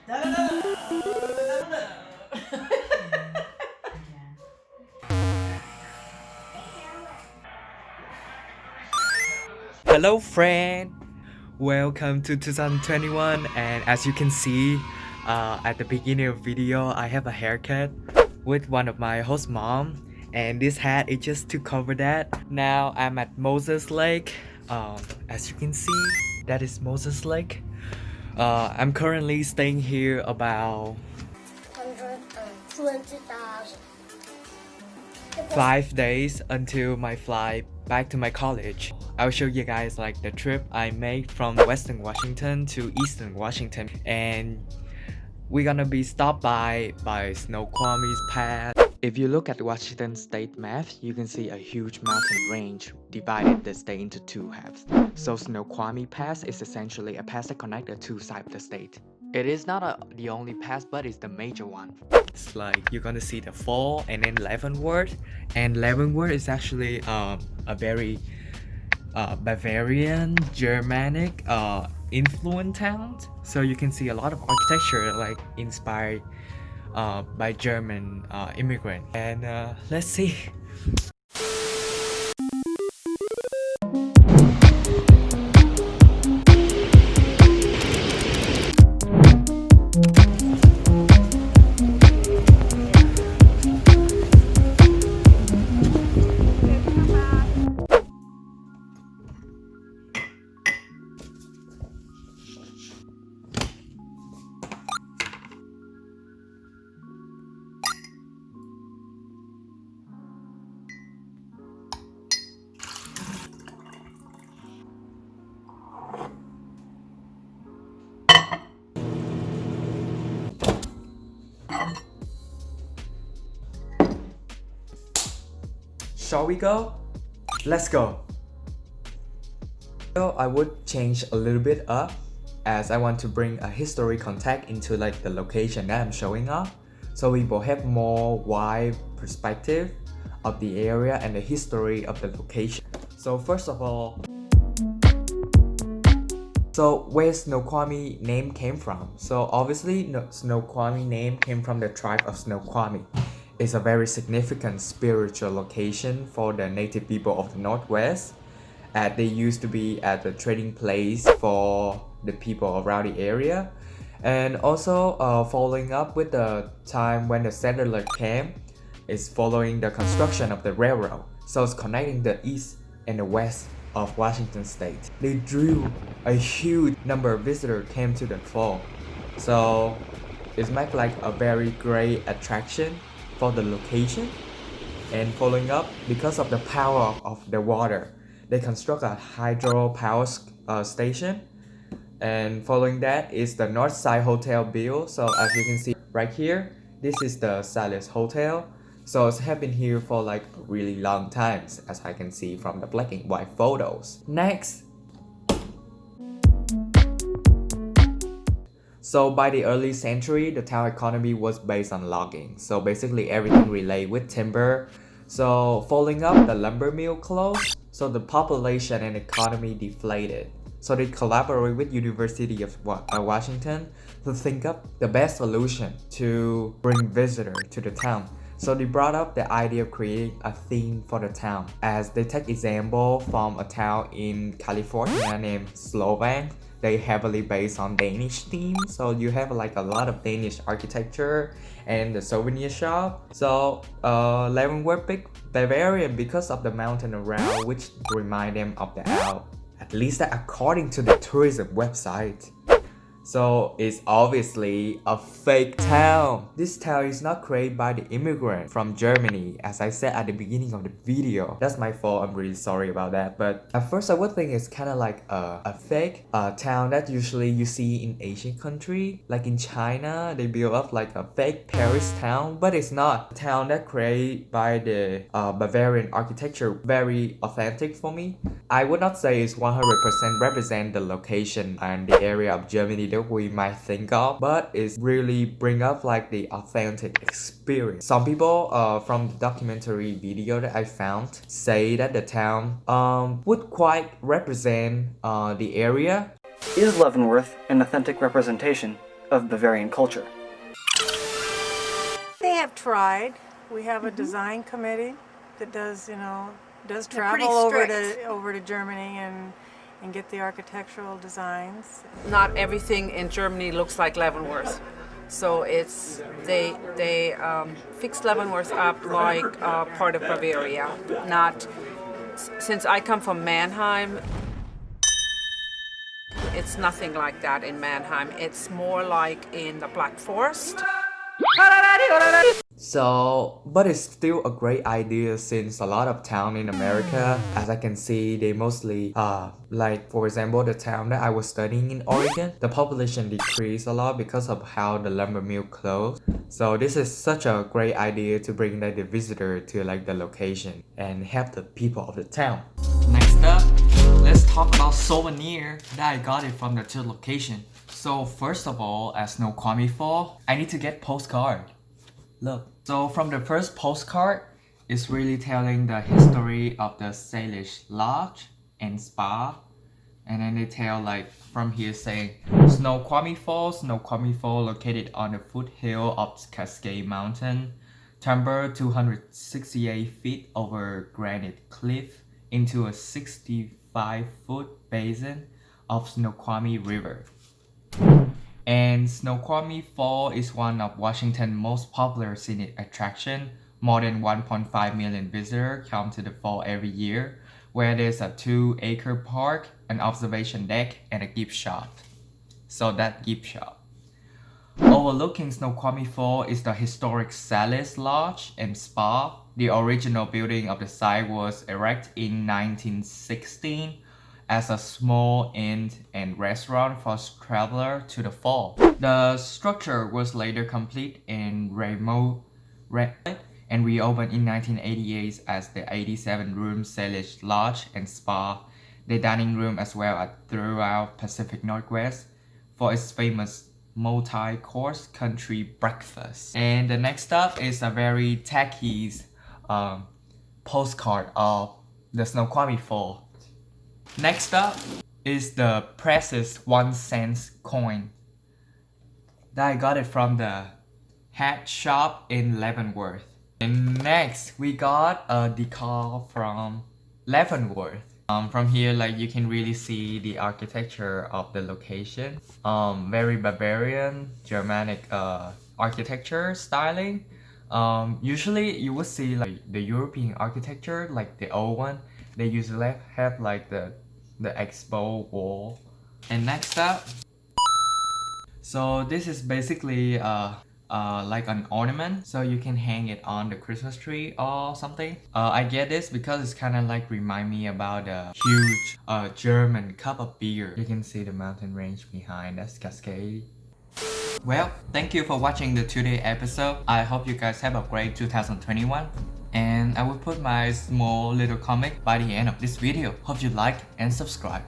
Hello friend, welcome to 2021, and as you can see at the beginning of the video, I have a haircut with one of my host mom, and this hat is just to cover that. Now I'm at Moses Lake. As you can see, that is Moses Lake. I'm currently staying here about 5 days until my flight back to my college. I'll show you guys like the trip I made from Western Washington to Eastern Washington, and we're gonna be stopped by Snoqualmie Pass. If you look at the Washington state map, you can see a huge mountain range divided the state into two halves. So Snoqualmie Pass is essentially a pass that connects the two sides of the state. It is not the only pass, but it's the major one. It's like you're gonna see the Fall and then Leavenworth, and Leavenworth is actually a very Bavarian, Germanic influenced town. So you can see a lot of architecture like inspired by German immigrant. And let's see. Shall we go? Let's go! So I would change a little bit up as I want to bring a history context into like the location that I'm showing up, so we will have more wide perspective of the area and the history of the location. So first of all, where Snoqualmie name came from? So obviously Snoqualmie name came from the tribe of Snoqualmie. It's a very significant spiritual location for the native people of the Northwest. They used to be at the trading place for the people around the area. And also following up with the time when the settler came, is following the construction of the railroad. So it's connecting the east and the west of Washington state. They drew a huge number of visitors came to the fall. So it's make like a very great attraction for the location. And following up, because of the power of the water, they construct a hydro power station. And following that is the Northside Hotel built. So as you can see right here, this is the Silas Hotel. So it's have been here for like a really long time, as I can see from the black and white photos. Next. So by the early century, the town economy was based on logging. So basically everything related with timber. So following up, the lumber mill closed. So the population and economy deflated. So they collaborate with University of Washington to think up the best solution to bring visitors to the town. So they brought up the idea of creating a theme for the town, as they take example from a town in California named Slovan. They heavily based on Danish theme, so you have like a lot of Danish architecture and the souvenir shop. So Leavenworth Bavaria because of the mountain around, which remind them of the Alps, at least according to the tourism website. So it's obviously a fake town. This town is not created by the immigrant from Germany, as I said at the beginning of the video. That's my fault, I'm really sorry about that. But at first I would think it's kind of like a fake town that usually you see in Asian country. Like in China, they build up like a fake Paris town, but it's not. A town that created by the Bavarian architecture, very authentic for me. I would not say it's 100% represent the location and the area of Germany that we might think of, but it's really bring up like the authentic experience. Some people from the documentary video that I found say that the town would quite represent the area. Is Leavenworth an authentic representation of Bavarian culture. They have tried. We have a design committee that does, does travel over to Germany and get the architectural designs. Not everything in Germany looks like Leavenworth. So they fixed Leavenworth up like part of Bavaria. Not since I come from Mannheim. It's nothing like that in Mannheim. It's more like in the Black Forest. So, but it's still a great idea since a lot of town in America, as I can see, they mostly, like for example, the town that I was studying in Oregon, the population decreased a lot because of how the lumber mill closed. So this is such a great idea to bring like the visitor to like the location and help the people of the town. Next up, let's talk about souvenir that I got it from the two location. So first of all, at Snoqualmie Fall, I need to get postcard. Look. So from the first postcard, it's really telling the history of the Salish Lodge and Spa. And then they tell like from here saying Snoqualmie Fall located on the foothill of Cascade Mountain, timber 268 feet over granite cliff into a 65-foot basin of Snoqualmie River. And Snoqualmie Fall is one of Washington's most popular scenic attractions. More than 1.5 million visitors come to the fall every year, where there's a 2-acre park, an observation deck, and a gift shop. So that gift shop. Overlooking Snoqualmie Fall is the historic Salish Lodge and Spa. The original building of the site was erected in 1916 as a small inn and restaurant for travelers to the fall. The structure was later complete in remote and reopened in 1988 as the 87-room Salish Lodge and Spa, the dining room as well as throughout Pacific Northwest for its famous multi-course country breakfast. And the next up is a very tacky postcard of the Snoqualmie Fall. Next up is the precious 1-cent coin that I got it from the hat shop in Leavenworth. And next we got a decal from Leavenworth. From here, like you can really see the architecture of the location. Very Bavarian, Germanic architecture styling. Usually you would see like the European architecture, like the old one. They usually have like the expo wall. And next up, so this is basically like an ornament, so you can hang it on the Christmas tree or something. I get this because it's kind of like remind me about a huge German cup of beer. You can see the mountain range behind, that's Cascade. Well, thank you for watching the today episode. I hope you guys have a great 2021. And I will put my small little comic by the end of this video. Hope you like and subscribe.